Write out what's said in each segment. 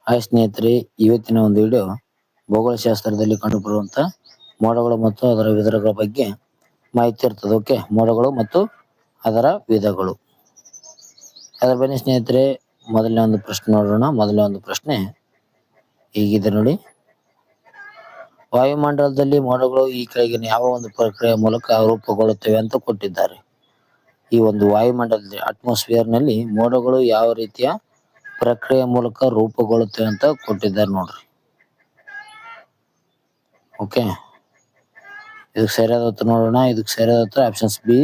Hi ಸ್ನೇಹಿತರೆ, ಇವತ್ತಿನ ಒಂದು ವಿಡಿಯೋ ಭೂಗೋಳಶಾಸ್ತ್ರದಲ್ಲಿ ಕಂಡುಬರುವಂತ ಮೋಡಗಳು ಮತ್ತು ಅದರ ವಿಧಗಳ ಬಗ್ಗೆ ಮಾಹಿತಿ ಇರ್ತದೆ. ಓಕೆ, ಮೋಡಗಳು ಮತ್ತು ಅದರ ವಿಧಗಳು. ಅದರ ಬನ್ನಿ ಸ್ನೇಹಿತರೆ, ಮೊದಲನೇ ಒಂದು ಪ್ರಶ್ನೆ ನೋಡೋಣ. ಮೊದಲನೇ ಒಂದು ಪ್ರಶ್ನೆ ಹೀಗಿದೆ ನೋಡಿ. ವಾಯುಮಂಡಲದಲ್ಲಿ ಮೋಡಗಳು ಈ ಕೆಳಗಿನ ಯಾವ ಒಂದು ಪ್ರಕ್ರಿಯೆಯ ಮೂಲಕ ರೂಪುಗೊಳ್ಳುತ್ತವೆ ಅಂತ ಕೊಟ್ಟಿದ್ದಾರೆ. ಈ ಒಂದು ವಾಯುಮಂಡಲದಲ್ಲಿ ಅಟ್ಮಾಸ್ಫಿಯರ್ ನಲ್ಲಿ ಮೋಡಗಳು ಯಾವ ರೀತಿಯ ಪ್ರಕ್ರಿಯೆಯ ಮೂಲಕ ರೂಪುಗೊಳ್ಳುತ್ತವೆ ಅಂತ ಕೊಟ್ಟಿದ್ದಾರೆ ನೋಡ್ರಿ. ಓಕೆ, ಇದಕ್ಕೆ ಸರಿಯಾದ ಉತ್ತರ ನೋಡೋಣ. ಇದಕ್ಕೆ ಸರಿಯಾದ ಉತ್ತರ ಆಪ್ಷನ್ಸ್ ಬಿ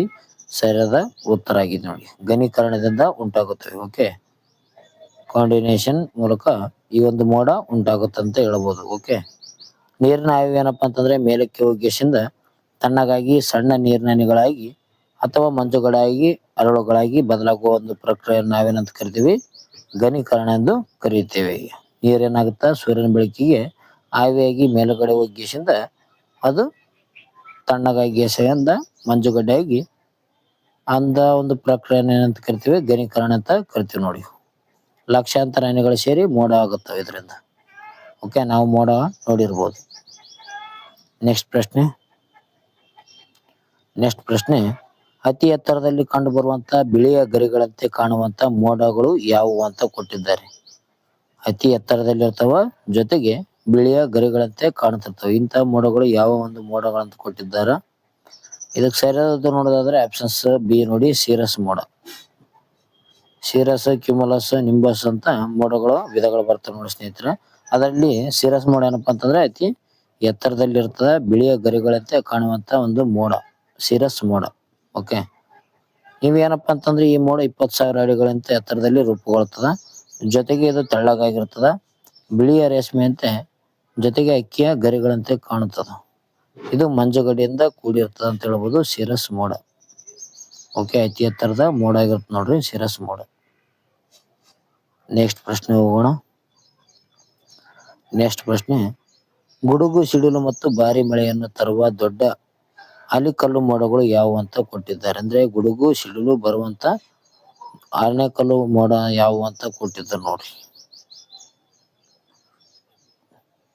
ಸರಿಯಾದ ಉತ್ತರ ಆಗಿದೆ ನೋಡಿ. ಘನೀಕರಣದಿಂದ ಉಂಟಾಗುತ್ತವೆ. ಓಕೆ, ಕಾಂಬಿನೇಷನ್ ಮೂಲಕ ಈ ಒಂದು ಮೋಡ ಉಂಟಾಗುತ್ತೆ ಅಂತ ಹೇಳ್ಬೋದು. ಓಕೆ, ನೀರಿನ ಆವಿಯು ಏನಪ್ಪಾ ಅಂತಂದ್ರೆ ಮೇಲಕ್ಕೆ ಹೋಗಿಸಿಂದ ತಣ್ಣಗಾಗಿ ಸಣ್ಣ ನೀರಿನ ಹನಿಗಳಾಗಿ ಅಥವಾ ಮಂಜುಗಳಾಗಿ ಅರಳುಗಳಾಗಿ ಬದಲಾಗುವ ಒಂದು ಪ್ರಕ್ರಿಯೆ ನಾವೇನಂತ ಕರಿತೀವಿ, ಘನೀಕರಣ ಎಂದು ಕರೆಯುತ್ತೇವೆ. ನೀರೇನಾಗುತ್ತಾ ಸೂರ್ಯನ ಬೆಳಕಿಗೆ ಆವಿಯಾಗಿ ಮೇಲುಗಡೆ ಹೋಗಿಸಿಂದ ಅದು ತಣ್ಣಗಾಗಿ ಎಸೆಯಿಂದ ಮಂಜುಗಡ್ಡೆಯಾಗಿ ಅಂದ ಒಂದು ಪ್ರಕ್ರಿಯೆ ಏನಂತ ಕರಿತೀವಿ, ಘನೀಕರಣ ಅಂತ ಕರಿತೀವಿ ನೋಡಿ. ಲಕ್ಷಾಂತರ ಹನಿಗಳು ಸೇರಿ ಮೋಡ ಆಗುತ್ತವೆ ಇದರಿಂದ. ಓಕೆ, ನಾವು ಮೋಡ ನೋಡಿರ್ಬೋದು. ನೆಕ್ಸ್ಟ್ ಪ್ರಶ್ನೆ ಅತಿ ಎತ್ತರದಲ್ಲಿ ಕಂಡು ಬರುವಂತ ಬಿಳಿಯ ಗರಿಗಳಂತೆ ಕಾಣುವಂತ ಮೋಡಗಳು ಯಾವುವು ಅಂತ ಕೊಟ್ಟಿದ್ದಾರೆ. ಅತಿ ಎತ್ತರದಲ್ಲಿರ್ತಾವ, ಜೊತೆಗೆ ಬಿಳಿಯ ಗರಿಗಳಂತೆ ಕಾಣುತ್ತಿರ್ತವೆ. ಇಂತಹ ಮೋಡಗಳು ಯಾವ ಒಂದು ಮೋಡಗಳಂತ ಕೊಟ್ಟಿದ್ದಾರೆ. ಇದಕ್ಕೆ ಸರಿಯಾದ ನೋಡೋದಾದ್ರೆ ಆಪ್ಷನ್ಸ್ ಬಿ ನೋಡಿ, ಸೀರಸ್ ಮೋಡ. ಸೀರಸ್, ಕ್ಯುಮುಲಸ್, ನಿಂಬಸ್ ಅಂತ ಮೋಡಗಳು ವಿಧಗಳು ಬರ್ತವೆ ನೋಡಿ ಸ್ನೇಹಿತರೆ. ಅದರಲ್ಲಿ ಸೀರಸ್ ಮೋಡ ಏನಪ್ಪಾ ಅಂತಂದ್ರೆ ಅತಿ ಎತ್ತರದಲ್ಲಿರ್ತದ, ಬಿಳಿಯ ಗರಿಗಳಂತೆ ಕಾಣುವಂತ ಒಂದು ಮೋಡ ಸೀರಸ್ ಮೋಡ. ಓಕೆ, ಇವೇನಪ್ಪಾ ಅಂತಂದ್ರೆ ಈ ಮೋಡ 20,000 ಅಡಿಗಳಂತೆ ಎತ್ತರದಲ್ಲಿ ರೂಪುಗೊಳ್ತದ. ಜೊತೆಗೆ ಇದು ತೆಳ್ಳಗಾಗಿರ್ತದ, ಬಿಳಿಯ ರೇಷ್ಮೆಯಂತೆ ಜೊತೆಗೆ ಅಕ್ಕಿಯ ಗರಿಗಳಂತೆ ಕಾಣುತ್ತದ. ಇದು ಮಂಜುಗಡ್ಡೆಯಿಂದ ಕೂಡಿರ್ತದ ಅಂತ ಹೇಳ್ಬೋದು ಸೀರಸ್ ಮೋಡ. ಓಕೆ, ಅತಿ ಎತ್ತರದ ಮೋಡ ಆಗಿರುತ್ತೆ ನೋಡ್ರಿ ಸೀರಸ್ ಮೋಡ. ನೆಕ್ಸ್ಟ್ ಪ್ರಶ್ನೆ ಹೋಗೋಣ. ನೆಕ್ಸ್ಟ್ ಪ್ರಶ್ನೆ ಗುಡುಗು, ಸಿಡಿಲು ಮತ್ತು ಭಾರಿ ಮಳೆಯನ್ನು ತರುವ ದೊಡ್ಡ ಆಲಿಕಲ್ಲು ಮೋಡಗಳು ಯಾವುವು ಅಂತ ಕೊಟ್ಟಿದ್ದಾರೆ. ಅಂದ್ರೆ ಗುಡುಗು, ಸಿಡಿಲು ಬರುವಂತ ಆಲಿಕಲ್ಲು ಮೋಡ ಯಾವುವು ಅಂತ ಕೊಟ್ಟಿದ್ದಾರೆ ನೋಡ್ರಿ.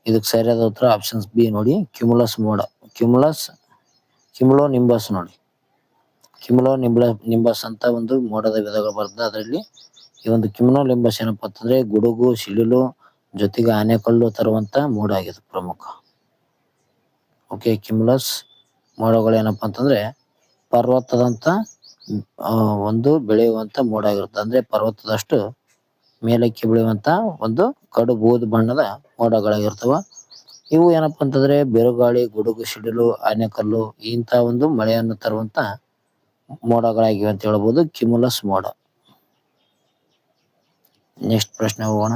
ಇದಕ್ಕೆ ಸರಿಯಾದ ಉತ್ತರ ಆಪ್ಷನ್ಸ್ ಬಿ ನೋಡಿ, ಕ್ಯುಮುಲಸ್ ಮೋಡ. ಕ್ಯುಮುಲೋ ನಿಂಬಸ್ ನೋಡಿ. ಕ್ಯುಮುಲೋ ನಿಂಬಸ್ ಅಂತ ಒಂದು ಮೋಡದ ವಿಧಗಳು ಬರ್ತದೆ. ಅದರಲ್ಲಿ ಈ ಒಂದು ಕ್ಯುಮುಲೋ ನಿಂಬಸ್ ಏನಪ್ಪಾ ಅಂತಂದ್ರೆ ಗುಡುಗು, ಸಿಡಿಲು ಜೊತೆಗೆ ಆನೆಕಲ್ಲು ತರುವಂತ ಮೋಡ ಆಗಿದೆ ಪ್ರಮುಖ. ಓಕೆ, ಕ್ಯುಮುಲಸ್ ಮೋಡಗಳು ಏನಪ್ಪಾ ಅಂತಂದ್ರೆ ಪರ್ವತದಂತ ಒಂದು ಬೆಳೆಯುವಂತ ಮೋಡ ಆಗಿರುತ್ತೆ. ಅಂದ್ರೆ ಪರ್ವತದಷ್ಟು ಮೇಲಕ್ಕೆ ಬೆಳೆಯುವಂತ ಒಂದು ಕಡು ಬೂದು ಬಣ್ಣದ ಮೋಡಗಳಾಗಿರ್ತವ. ಇವು ಏನಪ್ಪಾ ಅಂತಂದ್ರೆ ಬಿರುಗಾಳಿ, ಗುಡುಗು, ಸಿಡಿಲು, ಆನೆಕಲ್ಲು ಇಂಥ ಒಂದು ಮಳೆಯನ್ನು ತರುವಂತ ಮೋಡಗಳಾಗಿವೆ ಅಂತ ಹೇಳ್ಬೋದು ಕ್ಯುಮುಲಸ್ ಮೋಡ. ನೆಕ್ಸ್ಟ್ ಪ್ರಶ್ನೆ ಹೋಗೋಣ.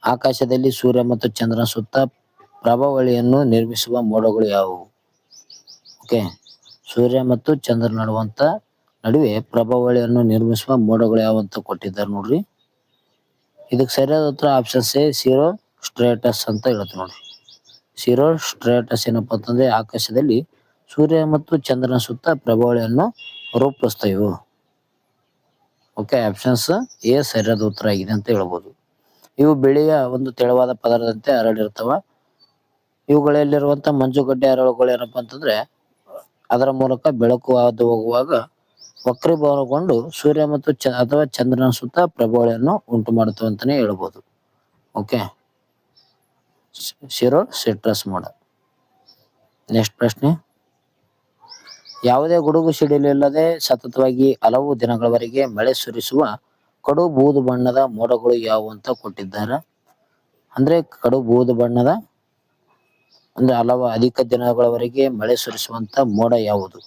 ಆಕಾಶದಲ್ಲಿ ಸೂರ್ಯ ಮತ್ತು ಚಂದ್ರನ ಸುತ್ತ ಪ್ರಭಾವಳಿಯನ್ನು ನಿರ್ಮಿಸುವ ಮೋಡಗಳು ಯಾವುವು. ಓಕೆ, ಸೂರ್ಯ ಮತ್ತು ಚಂದ್ರ ನಡುವೆ ಪ್ರಭಾವಳಿಯನ್ನು ನಿರ್ಮಿಸುವ ಮೋಡಗಳು ಯಾವ ಅಂತ ಕೊಟ್ಟಿದ್ದಾರೆ ನೋಡ್ರಿ. ಇದಕ್ಕೆ ಸರಿಯಾದ ಉತ್ತರ ಆಪ್ಷನ್ ಎ ಸಿರೋ ಸ್ಟ್ರೇಟಸ್ ಅಂತ ಹೇಳ್ತೀವಿ ನೋಡ್ರಿ. ಸಿರೋ ಸ್ಟ್ರೇಟಸ್ ಏನಪ್ಪಾ ಅಂತಂದ್ರೆ ಆಕಾಶದಲ್ಲಿ ಸೂರ್ಯ ಮತ್ತು ಚಂದ್ರನ ಸುತ್ತ ಪ್ರಭಾವಳಿಯನ್ನು ರೂಪಿಸ್ತವೆ. ಓಕೆ, ಆಪ್ಷನ್ಸ್ ಎ ಸರಿಯಾದ ಉತ್ತರ ಆಗಿದೆ ಅಂತ ಹೇಳ್ಬೋದು. ಇವು ಬಿಳಿಯ ಒಂದು ತೆಳುವಾದ ಪದರದಂತೆ ಹರಡಿರ್ತವ. ಇವುಗಳಲ್ಲಿರುವಂತ ಮಂಜುಗಡ್ಡೆ ಹರಳುಗಳು ಏನಪ್ಪಾ ಅಂತಂದ್ರೆ ಅದರ ಮೂಲಕ ಬೆಳಕು ಹಾದು ಹೋಗುವಾಗ ವಕ್ರೀಭವನಗೊಂಡು ಸೂರ್ಯ ಮತ್ತು ಅಥವಾ ಚಂದ್ರನ ಸುತ್ತ ಪ್ರಭಾವಳಿಯನ್ನು ಉಂಟು ಮಾಡುತ್ತವೆ ಅಂತಾನೆ ಹೇಳ್ಬೋದು. ಓಕೆ, ಸಿರೋ ಸಿಟ್ರಸ್ ಮೋಡ. ನೆಕ್ಸ್ಟ್ ಪ್ರಶ್ನೆ ಯಾವುದೇ ಗುಡುಗು, ಸಿಡಿಲು ಇಲ್ಲದೆ ಸತತವಾಗಿ ಹಲವು ದಿನಗಳವರೆಗೆ ಮಳೆ ಸುರಿಸುವ ಕಡು ಬೂದು ಬಣ್ಣದ ಮೋಡಗಳು ಯಾವುವು ಅಂತ ಕೊಟ್ಟಿದ್ದಾರೆ. ಅಂದ್ರೆ ಕಡು ಬೂದು ಬಣ್ಣದ ಅಂದ್ರೆ ಅಧಿಕ ದಿನಗಳವರೆಗೆ ಮಳೆ ಸುರಿಸುವಂತ ಮೋಡ ಯಾವುದು,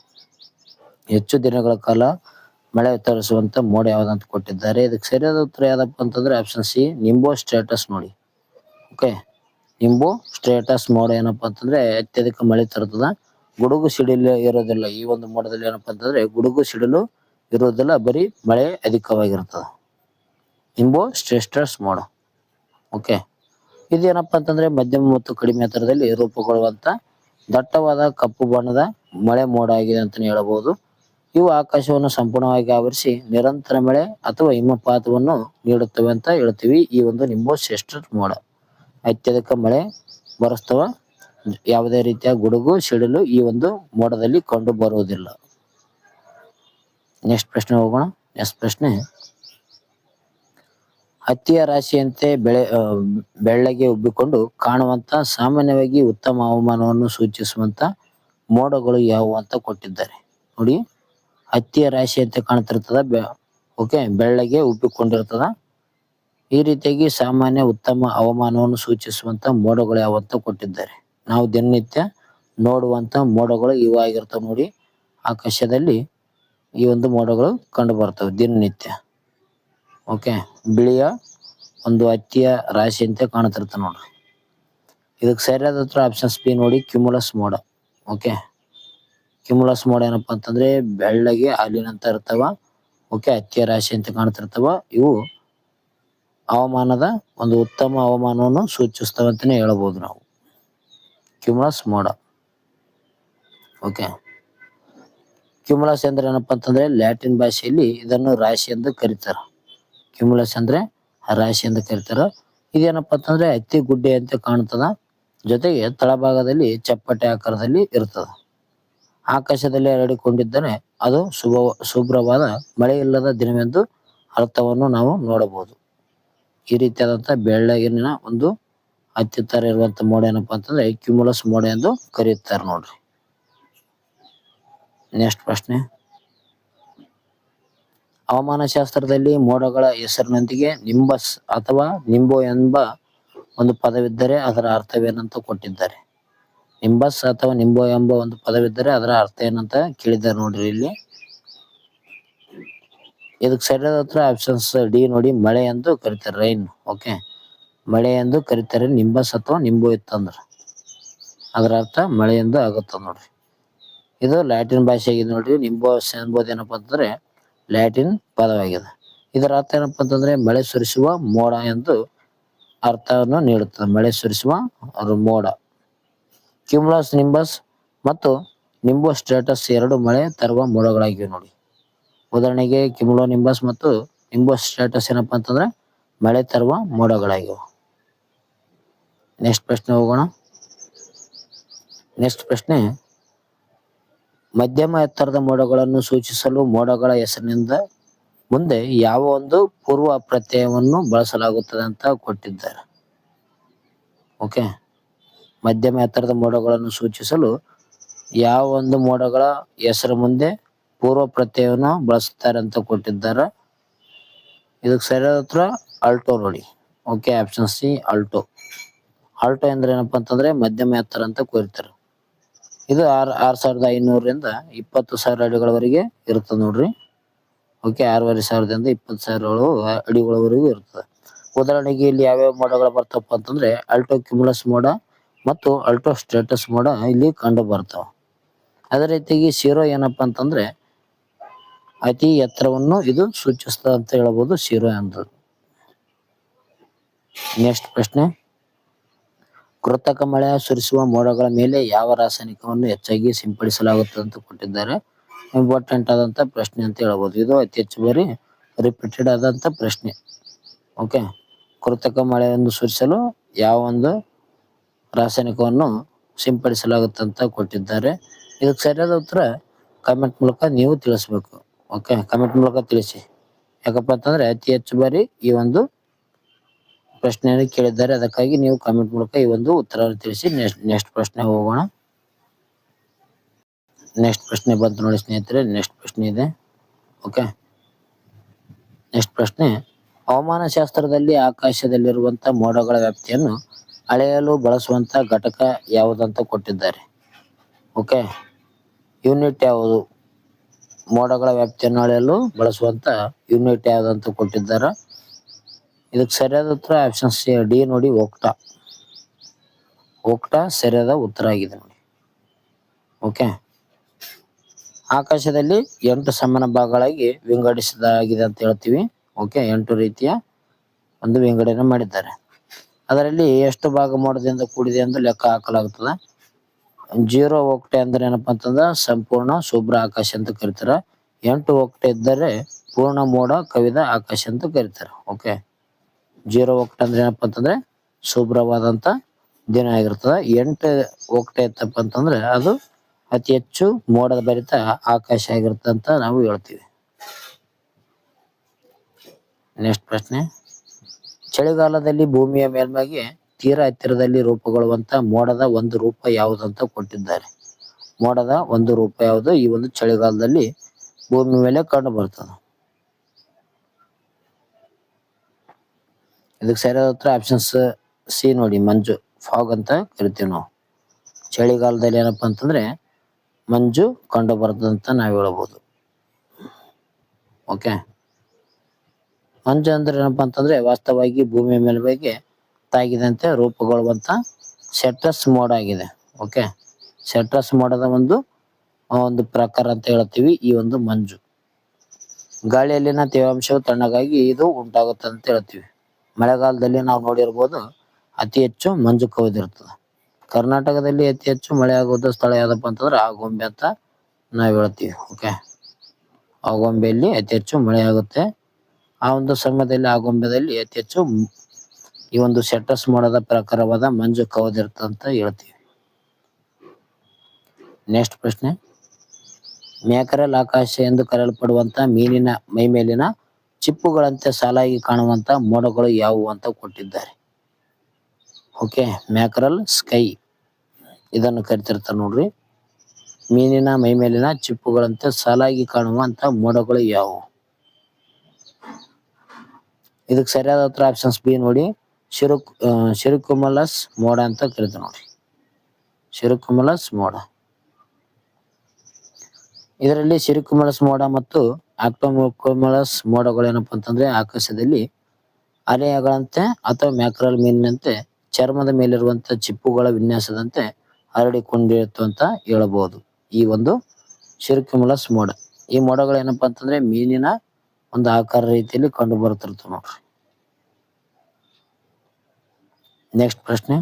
ಹೆಚ್ಚು ದಿನಗಳ ಕಾಲ ಮಳೆ ತರಿಸುವಂತ ಮೋಡ ಯಾವ್ದು ಅಂತ ಕೊಟ್ಟಿದ್ದಾರೆ. ಇದಕ್ಕೆ ಸರಿಯಾದ ಉತ್ತರ ಯಾವ್ದಪ್ಪ ಅಂತಂದ್ರೆ ಆಪ್ಷನ್ ಸಿ ನಿಂಬೋ ಸ್ಟೇಟಸ್ ನೋಡಿ. ಓಕೆ, ನಿಂಬೋ ಸ್ಟೇಟಸ್ ಮೋಡ ಏನಪ್ಪಾ ಅಂತಂದ್ರೆ ಅತ್ಯಧಿಕ ಮಳೆ ತರುತ್ತದ, ಗುಡುಗು ಸಿಡಿಲು ಇರೋದಿಲ್ಲ. ಈ ಒಂದು ಮೋಡದಲ್ಲಿ ಏನಪ್ಪಾ ಅಂತಂದ್ರೆ ಗುಡುಗು ಸಿಡಿಲು ಇರೋದಿಲ್ಲ, ಬರೀ ಮಳೆ ಅಧಿಕವಾಗಿರ್ತದ. ನಿಂಬೋ ಸ್ಟೇಟಸ್ ಮೋಡ. ಓಕೆ, ಇದೇನಪ್ಪಾ ಅಂತಂದ್ರೆ ಮಧ್ಯಮ ಮತ್ತು ಕಡಿಮೆ ಎತ್ತರದಲ್ಲಿ ರೂಪುಗೊಳ್ಳುವಂತ ದಟ್ಟವಾದ ಕಪ್ಪು ಬಣ್ಣದ ಮಳೆ ಮೋಡ ಆಗಿದೆ ಅಂತಾನೆ ಹೇಳಬಹುದು. ಇವು ಆಕಾಶವನ್ನು ಸಂಪೂರ್ಣವಾಗಿ ಆವರಿಸಿ ನಿರಂತರ ಮಳೆ ಅಥವಾ ಹಿಮಪಾತವನ್ನು ನೀಡುತ್ತವೆ ಅಂತ ಹೇಳ್ತೀವಿ. ಈ ಒಂದು ನಿಂಬೋಸೆಸ್ಟರ್ ಮೋಡ ಅತ್ಯಧಿಕ ಮಳೆ ಬರುತ್ತವ, ಯಾವುದೇ ರೀತಿಯ ಗುಡುಗು ಸಿಡಿಲು ಈ ಒಂದು ಮೋಡದಲ್ಲಿ ಕಂಡು ಬರುವುದಿಲ್ಲ. ನೆಕ್ಸ್ಟ್ ಪ್ರಶ್ನೆ ಹೋಗೋಣ. ನೆಕ್ಸ್ಟ್ ಪ್ರಶ್ನೆ, ಹತ್ತಿಯ ರಾಶಿಯಂತೆ ಬೆಳ್ಳಗೆ ಉಬ್ಬಿಕೊಂಡು ಕಾಣುವಂತ ಸಾಮಾನ್ಯವಾಗಿ ಉತ್ತಮ ಹವಾಮಾನವನ್ನು ಸೂಚಿಸುವಂತ ಮೋಡಗಳು ಯಾವುವು ಅಂತ ಕೊಟ್ಟಿದ್ದಾರೆ ನೋಡಿ. ಹತ್ತಿಯ ರಾಶಿಯಂತೆ ಕಾಣ್ತಿರ್ತದ, ಓಕೆ, ಬೆಳ್ಳಗೆ ಉಬ್ಬಿಕೊಂಡಿರ್ತದ. ಈ ರೀತಿಯಾಗಿ ಸಾಮಾನ್ಯ ಉತ್ತಮ ಹವಾಮಾನವನ್ನು ಸೂಚಿಸುವಂತ ಮೋಡಗಳು ಯಾವ ಅಂತ ಕೊಟ್ಟಿದ್ದಾರೆ. ನಾವು ದಿನನಿತ್ಯ ನೋಡುವಂತ ಮೋಡಗಳು ಇವಾಗಿರ್ತವೆ ನೋಡಿ. ಆಕಾಶದಲ್ಲಿ ಈ ಒಂದು ಮೋಡಗಳು ಕಂಡು ಬರ್ತವೆ ದಿನನಿತ್ಯ. ಓಕೆ, ಬಿಳಿಯ ಒಂದು ಹತ್ತಿಯ ರಾಶಿಯಂತೆ ಕಾಣ್ತಿರ್ತದೆ ನೋಡ್ರಿ. ಇದಕ್ಕೆ ಸರಿಯಾದ ಉತ್ತರ ಆಪ್ಷನ್ಸ್ ಬಿ ನೋಡಿ, ಕ್ಯುಮುಲಸ್ ಮೋಡ. ಓಕೆ, ಕ್ಯುಮುಲಸ್ ಮೋಡ ಏನಪ್ಪಾ ಅಂತಂದ್ರೆ ಬೆಳ್ಳಗೆ ಹಾಲಿನಂತ ಇರ್ತಾವ. ಓಕೆ, ಹತ್ತಿಯ ರಾಶಿ ಅಂತ ಕಾಣ್ತಿರ್ತಾವ. ಇವು ಹವಾಮಾನದ ಒಂದು ಉತ್ತಮ ಹವಾಮಾನವನ್ನು ಸೂಚಿಸ್ತವಂತಾನೆ ಹೇಳ್ಬೋದು ನಾವು, ಕ್ಯುಮುಲಸ್ ಮೋಡ. ಓಕೆ, ಕ್ಯುಮುಲಸ್ ಅಂದ್ರೆ ಏನಪ್ಪಾ ಅಂತಂದ್ರೆ ಲ್ಯಾಟಿನ್ ಭಾಷೆಯಲ್ಲಿ ಇದನ್ನು ರಾಶಿ ಎಂದು ಕರೀತಾರ. ಕ್ಯುಮುಲಸ್ ಅಂದ್ರೆ ರಾಶಿ ಎಂದು ಕರೀತಾರ. ಇದೇನಪ್ಪಾ ಅಂತಂದ್ರೆ ಹತ್ತಿ ಗುಡ್ಡೆ ಅಂತ ಕಾಣ್ತದ, ಜೊತೆಗೆ ತಳಭಾಗದಲ್ಲಿ ಚಪ್ಪಟೆ ಆಕಾರದಲ್ಲಿ ಇರ್ತದ. ಆಕಾಶದಲ್ಲಿ ಹರಡಿಕೊಂಡಿದ್ದರೆ ಅದು ಶುಭ್ರವಾದ ಮಳೆ ಇಲ್ಲದ ದಿನವೆಂದು ಅರ್ಥವನ್ನು ನಾವು ನೋಡಬಹುದು. ಈ ರೀತಿಯಾದಂತ ಬೆಳ್ಳಗಿನ ಒಂದು ಹತ್ತಿ ತರ ಇರುವಂತ ಮೋಡ ಏನಪ್ಪಾ ಅಂತಂದ್ರೆ ಕ್ಯುಮುಲಸ್ ಮೋಡ ಎಂದು ಕರೆಯುತ್ತಾರೆ ನೋಡ್ರಿ. ನೆಕ್ಸ್ಟ್ ಪ್ರಶ್ನೆ, ಹವಾಮಾನ ಶಾಸ್ತ್ರದಲ್ಲಿ ಮೋಡಗಳ ಹೆಸರಿನೊಂದಿಗೆ ನಿಂಬಸ್ ಅಥವಾ ನಿಂಬೋ ಎಂಬ ಒಂದು ಪದವಿದ್ದರೆ ಅದರ ಅರ್ಥವೇನಂತ ಕೊಟ್ಟಿದ್ದಾರೆ. ನಿಂಬಸ್ ಅಥವಾ ನಿಂಬೋ ಎಂಬ ಒಂದು ಪದವಿದ್ದರೆ ಅದರ ಅರ್ಥ ಏನಂತ ಕೇಳಿದ್ದಾರೆ ನೋಡ್ರಿ ಇಲ್ಲಿ. ಇದಕ್ಕೆ ಸರಿಯಾದ ಉತ್ತರ ಆಪ್ಷನ್ಸ್ ಡಿ ನೋಡಿ, ಮಳೆ ಎಂದು ಕರೀತಾರೆ, ರೈನ್. ಓಕೆ, ಮಳೆ ಎಂದು ಕರೀತಾರೆ. ನಿಂಬಸ್ ಅಥವಾ ನಿಂಬೋ ಇತ್ತಂದ್ರ ಅದರ ಅರ್ಥ ಮಳೆ ಎಂದು ಆಗುತ್ತ ನೋಡ್ರಿ. ಇದು ಲ್ಯಾಟಿನ್ ಭಾಷೆ ಆಗಿದೆ ನೋಡ್ರಿ. ನಿಂಬೋಸ್ ಎಂಬುದು ಏನಪ್ಪಾ ಅಂತಂದ್ರೆ ಲ್ಯಾಟಿನ್ ಪದವಾಗಿದೆ. ಇದರ ಅರ್ಥ ಏನಪ್ಪಾ ಅಂತಂದ್ರೆ ಮಳೆ ಸುರಿಸುವ ಮೋಡ ಎಂದು ಅರ್ಥವನ್ನು ನೀಡುತ್ತದೆ. ಮಳೆ ಸುರಿಸುವ ಮೋಡ. ಕ್ಯುಮುಲಸ್ ನಿಂಬಸ್ ಮತ್ತು ನಿಂಬೋ ಸ್ಟೇಟಸ್ ಎರಡು ಮಳೆ ತರುವ ಮೋಡಗಳಾಗಿವೆ ನೋಡಿ. ಉದಾಹರಣೆಗೆ ಕ್ಯುಮುಲೋ ನಿಂಬಸ್ ಮತ್ತು ನಿಂಬೋ ಸ್ಟೇಟಸ್ ಏನಪ್ಪಾ ಅಂತಂದ್ರೆ ಮಳೆ ತರುವ ಮೋಡಗಳಾಗಿವೆ. ನೆಕ್ಸ್ಟ್ ಪ್ರಶ್ನೆ ಹೋಗೋಣ. ನೆಕ್ಸ್ಟ್ ಪ್ರಶ್ನೆ, ಮಧ್ಯಮ ಎತ್ತರದ ಮೋಡಗಳನ್ನು ಸೂಚಿಸಲು ಮೋಡಗಳ ಹೆಸರಿನಿಂದ ಮುಂದೆ ಯಾವ ಒಂದು ಪೂರ್ವ ಪ್ರತ್ಯಯವನ್ನು ಬಳಸಲಾಗುತ್ತದೆ ಅಂತ ಕೊಟ್ಟಿದ್ದಾರೆ. ಓಕೆ, ಮಧ್ಯಮ ಎತ್ತರದ ಮೋಡಗಳನ್ನು ಸೂಚಿಸಲು ಯಾವ ಒಂದು ಮೋಡಗಳ ಹೆಸರು ಮುಂದೆ ಪೂರ್ವ ಪ್ರತ್ಯಯವನ್ನು ಬಳಸುತ್ತಾರೆ ಅಂತ ಕೊಟ್ಟಿದ್ದಾರೆ. ಇದಕ್ಕೆ ಸರಿಯಾದ ಉತ್ತರ ಆಲ್ಟೋ ನೋಡಿ. Okay, option C Alto. Alto ಅಂದ್ರೆ ಏನಪ್ಪಾ ಅಂತಂದ್ರೆ ಮಧ್ಯಮ ಎತ್ತರ ಅಂತ ಕರೀತಾರೆ. ಇದು 6,500ರಿಂದ 20,000 ಅಡಿಗಳವರೆಗೆ ಇರ್ತದೆ ನೋಡ್ರಿ. ಓಕೆ, 6,500ದಿಂದ 20,000 ಅಡಿಗಳವರೆಗೂ ಇರ್ತದೆ. ಉದಾಹರಣೆಗೆ ಇಲ್ಲಿ ಯಾವ್ಯಾವ ಮೋಡಗಳು ಬರ್ತಪ್ಪ ಅಂತಂದ್ರೆ ಆಲ್ಟೋ ಕ್ಯುಮುಲಸ್ ಮೋಡ ಮತ್ತು ಆಲ್ಟೋ ಸ್ಟೇಟಸ್ ಮೋಡ ಇಲ್ಲಿ ಕಂಡು ಬರ್ತಾವ. ಅದೇ ರೀತಿಯಾಗಿ ಶಿರೋ ಏನಪ್ಪಾ ಅಂತಂದ್ರೆ ಅತಿ ಎತ್ತರವನ್ನು ಇದು ಸೂಚಿಸ್ತದೆ ಅಂತ ಹೇಳ್ಬೋದು, ಶಿರೋ ಎಂಬುದು. ನೆಕ್ಸ್ಟ್ ಪ್ರಶ್ನೆ, ಕೃತಕ ಮಳೆ ಸುರಿಸುವ ಮೋಡಗಳ ಮೇಲೆ ಯಾವ ರಾಸಾಯನಿಕವನ್ನು ಹೆಚ್ಚಾಗಿ ಸಿಂಪಡಿಸಲಾಗುತ್ತದೆ ಅಂತ ಕೊಟ್ಟಿದ್ದಾರೆ. ಇಂಪಾರ್ಟೆಂಟ್ ಆದಂತ ಪ್ರಶ್ನೆ ಅಂತ ಹೇಳ್ಬೋದು. ಇದು ಅತಿ ಹೆಚ್ಚು ಬಾರಿ ರಿಪೀಟೆಡ್ ಆದಂತ ಪ್ರಶ್ನೆ. ಓಕೆ, ಕೃತಕ ಮಳೆಯನ್ನು ಸುರಿಸಲು ಯಾವ ಒಂದು ರಾಸಾಯನಿಕವನ್ನು ಸಿಂಪಡಿಸಲಾಗುತ್ತೆ ಅಂತ ಕೊಟ್ಟಿದ್ದಾರೆ. ಇದಕ್ಕೆ ಸರಿಯಾದ ಉತ್ತರ ಕಮೆಂಟ್ ಮೂಲಕ ನೀವು ತಿಳಿಸ್ಬೇಕು. ಓಕೆ, ಕಮೆಂಟ್ ಮೂಲಕ ತಿಳಿಸಿ. ಯಾಕಪ್ಪ ಅಂತಂದ್ರೆ ಅತಿ ಹೆಚ್ಚು ಬಾರಿ ಈ ಒಂದು ಪ್ರಶ್ನೆಯನ್ನು ಕೇಳಿದ್ದಾರೆ, ಅದಕ್ಕಾಗಿ ನೀವು ಕಮೆಂಟ್ ಮೂಲಕ ಈ ಒಂದು ಉತ್ತರವನ್ನು ತಿಳಿಸಿ. ನೆಕ್ಸ್ಟ್ ಪ್ರಶ್ನೆ ಹೋಗೋಣ. ನೆಕ್ಸ್ಟ್ ಪ್ರಶ್ನೆ ಬಂತು ನೋಡಿ ಸ್ನೇಹಿತರೆ. ನೆಕ್ಸ್ಟ್ ಪ್ರಶ್ನೆ ಇದೆ. ಓಕೆ, ನೆಕ್ಸ್ಟ್ ಪ್ರಶ್ನೆ, ಹವಾಮಾನ ಶಾಸ್ತ್ರದಲ್ಲಿ ಆಕಾಶದಲ್ಲಿರುವಂತ ಮೋಡಗಳ ವ್ಯಾಪ್ತಿಯನ್ನು ಅಳೆಯಲು ಬಳಸುವಂತ ಘಟಕ ಯಾವುದಂತ ಕೊಟ್ಟಿದ್ದಾರೆ. ಓಕೆ, ಯೂನಿಟ್ ಯಾವುದು? ಮೋಡಗಳ ವ್ಯಾಪ್ತಿಯನ್ನು ಅಳೆಯಲು ಬಳಸುವಂತ ಯೂನಿಟ್ ಯಾವುದಂತ ಕೊಟ್ಟಿದ್ದಾರೆ. ಇದಕ್ಕೆ ಸರಿಯಾದ ಉತ್ತರ ಆಪ್ಷನ್ ಸಿ ಡಿ ನೋಡಿ, ಓಕ್ಟಾ. ಓಕ್ಟಾ ಸರಿಯಾದ ಉತ್ತರ ಆಗಿದೆ ನೋಡಿ. ಓಕೆ, ಆಕಾಶದಲ್ಲಿ 8 ಸಮಾನ ಭಾಗಗಳಾಗಿ ವಿಂಗಡಿಸಲಾಗಿದೆ ಅಂತ ಹೇಳ್ತೀವಿ. ಓಕೆ, 8 ರೀತಿಯ ಒಂದು ವಿಂಗಡಣೆ ಮಾಡಿದ್ದಾರೆ. ಅದರಲ್ಲಿ ಎಷ್ಟು ಭಾಗ ಮೋಡದಿಂದ ಕೂಡಿದೆ ಎಂದು ಲೆಕ್ಕ ಹಾಕಲಾಗುತ್ತದೆ. 0 ಓಕ್ಟಾ ಅಂದ್ರೆ ಏನಪ್ಪಾ ಅಂತಂದ್ರೆ ಸಂಪೂರ್ಣ ಶುಭ್ರ ಆಕಾಶ ಅಂತ ಕರೀತಾರ. 8 ಒಕ್ಟ ಇದ್ದರೆ ಪೂರ್ಣ ಮೋಡ ಕವಿದ ಆಕಾಶ ಅಂತ ಕರೀತಾರೆ. ಓಕೆ, 0 ಒಕ್ಟ ಅಂದ್ರೆ ಏನಪ್ಪ ಅಂತಂದ್ರೆ ಶುಭ್ರವಾದಂತ ದಿನ ಆಗಿರ್ತದ. 8 ಒಕ್ಟ ಇತ್ತಪ್ಪ ಅಂತಂದ್ರೆ ಅದು ಅತಿ ಹೆಚ್ಚು ಮೋಡದ ಭರಿತ ಆಕಾಶ ಆಗಿರುತ್ತೆ ಅಂತ ನಾವು ಹೇಳ್ತೀವಿ. ನೆಕ್ಸ್ಟ್ ಪ್ರಶ್ನೆ, ಚಳಿಗಾಲದಲ್ಲಿ ಭೂಮಿಯ ಮೇಲ್ಮೈಗೆ ತೀರಾ ಹತ್ತಿರದಲ್ಲಿ ರೂಪುಗೊಳ್ಳುವಂತ ಮೋಡದ ಒಂದು ರೂಪ ಯಾವುದಂತ ಕೊಟ್ಟಿದ್ದಾರೆ. ಮೋಡದ ಒಂದು ರೂಪ ಯಾವುದು ಈ ಒಂದು ಚಳಿಗಾಲದಲ್ಲಿ ಭೂಮಿ ಮೇಲೆ ಕಂಡು ಬರ್ತದೆ? ಇದಕ್ಕೆ ಸರಿಯಾದ ಉತ್ತರ ಆಪ್ಷನ್ಸ್ ಸಿ ನೋಡಿ, ಮಂಜು, ಫಾಗ್ ಅಂತ ಕರಿತೀವಿ ನಾವು. ಚಳಿಗಾಲದಲ್ಲಿ ಏನಪ್ಪಾ ಅಂತಂದ್ರೆ ಮಂಜು ಕಂಡು ಬರ್ತದಂತ ನಾವು ಹೇಳ್ಬೋದು. ಓಕೆ, ಮಂಜು ಅಂದ್ರೆ ಏನಪ್ಪಾ ಅಂತಂದ್ರೆ ವಾಸ್ತವವಾಗಿ ಭೂಮಿಯ ಮೇಲ್ಮೈಗೆ ತಾಗಿದಂತೆ ರೂಪುಗೊಳ್ಳುವಂತ ಸೆಟ್ರಸ್ ಮೋಡ ಆಗಿದೆ. ಓಕೆ, ಸೆಟ್ರಸ್ ಮೋಡದ ಒಂದು ಪ್ರಕಾರ ಅಂತ ಹೇಳ್ತೀವಿ ಈ ಒಂದು ಮಂಜು. ಗಾಳಿಯಲ್ಲಿನ ತೇವಾಂಶವು ತಣ್ಣಗಾಗಿ ಇದು ಉಂಟಾಗುತ್ತೆ ಅಂತ ಹೇಳ್ತೀವಿ. ಮಳೆಗಾಲದಲ್ಲಿ ನಾವು ನೋಡಿರ್ಬೋದು ಅತಿ ಹೆಚ್ಚು ಮಂಜು ಕವಿದಿರ್ತದೆ. ಕರ್ನಾಟಕದಲ್ಲಿ ಅತಿ ಹೆಚ್ಚು ಮಳೆ ಆಗುವ ಸ್ಥಳ ಯಾವ್ದಪ್ಪ ಅಂತಂದ್ರೆ ಆಗುಂಬೆ ಅಂತ ನಾವು ಹೇಳ್ತೀವಿ. ಓಕೆ, ಆಗುಂಬೆಯಲ್ಲಿ ಅತಿ ಹೆಚ್ಚು ಮಳೆ ಆಗುತ್ತೆ. ಆ ಒಂದು ಸಮಯದಲ್ಲಿ ಆಗುಂಬೆದಲ್ಲಿ ಅತಿ ಹೆಚ್ಚು ಈ ಒಂದು ಸೆಟ್ರಸ್ ಮೋಡದ ಪ್ರಕಾರವಾದ ಮಂಜು ಕವಿದಿರ್ತದೆ ಅಂತ ಹೇಳ್ತೀವಿ. ನೆಕ್ಸ್ಟ್ ಪ್ರಶ್ನೆ, ಮ್ಯಾಕರೆಲ್ ಆಕಾಶ ಎಂದು ಕರೆಯಲ್ಪಡುವಂತ ಮೀನಿನ ಮೈಮೇಲಿನ ಚಿಪ್ಪುಗಳಂತೆ ಸಾಲಾಗಿ ಕಾಣುವಂತ ಮೋಡಗಳು ಯಾವುವು ಅಂತ ಕೊಟ್ಟಿದ್ದಾರೆ. ಓಕೆ, ಮ್ಯಾಕರಲ್ ಸ್ಕೈ ಇದನ್ನು ಕರಿತಿರ್ತಾರೆ ನೋಡ್ರಿ. ಮೀನಿನ ಮೈಮೇಲಿನ ಚಿಪ್ಪುಗಳಂತೆ ಸಾಲಾಗಿ ಕಾಣುವಂತ ಮೋಡಗಳು ಯಾವುವು? ಇದಕ್ಕೆ ಸರಿಯಾದ ಉತ್ತರ ಆಪ್ಷನ್ಸ್ ಬಿ ನೋಡಿ, ಸಿರುಕುಮಲಸ್ ಮೋಡ ಅಂತ ಕರಿತಾರೆ ನೋಡಿ. ಸಿರುಕುಮಲಸ್ ಮೋಡ. ಇದರಲ್ಲಿ ಸಿರುಕುಮಲಸ್ ಮೋಡ ಮತ್ತು ಆಕ್ಟೋಮುಕುಮಲಸ್ ಮೋಡಗಳು ಏನಪ್ಪಾ ಅಂತಂದ್ರೆ ಆಕಾಶದಲ್ಲಿ ಅಲೆಗಳಂತೆ ಅಥವಾ ಮ್ಯಾಕ್ರಲ್ ಮೀನಿನಂತೆ ಚರ್ಮದ ಮೇಲಿರುವಂತ ಚಿಪ್ಪುಗಳ ವಿನ್ಯಾಸದಂತೆ ಹರಡಿಕೊಂಡಿರುತ್ತು ಅಂತ ಹೇಳಬಹುದು ಈ ಒಂದು ಸಿರುಕುಮಲಸ್ ಮೋಡ. ಈ ಮೋಡಗಳು ಏನಪ್ಪಾ ಅಂತಂದ್ರೆ ಮೀನಿನ ಒಂದು ಆಕಾರ ರೀತಿಯಲ್ಲಿ ಕಂಡು ಬರುತ್ತಿರ್ತವೆ ನೋಡ್ರಿ. ನೆಕ್ಸ್ಟ್ ಪ್ರಶ್ನೆ,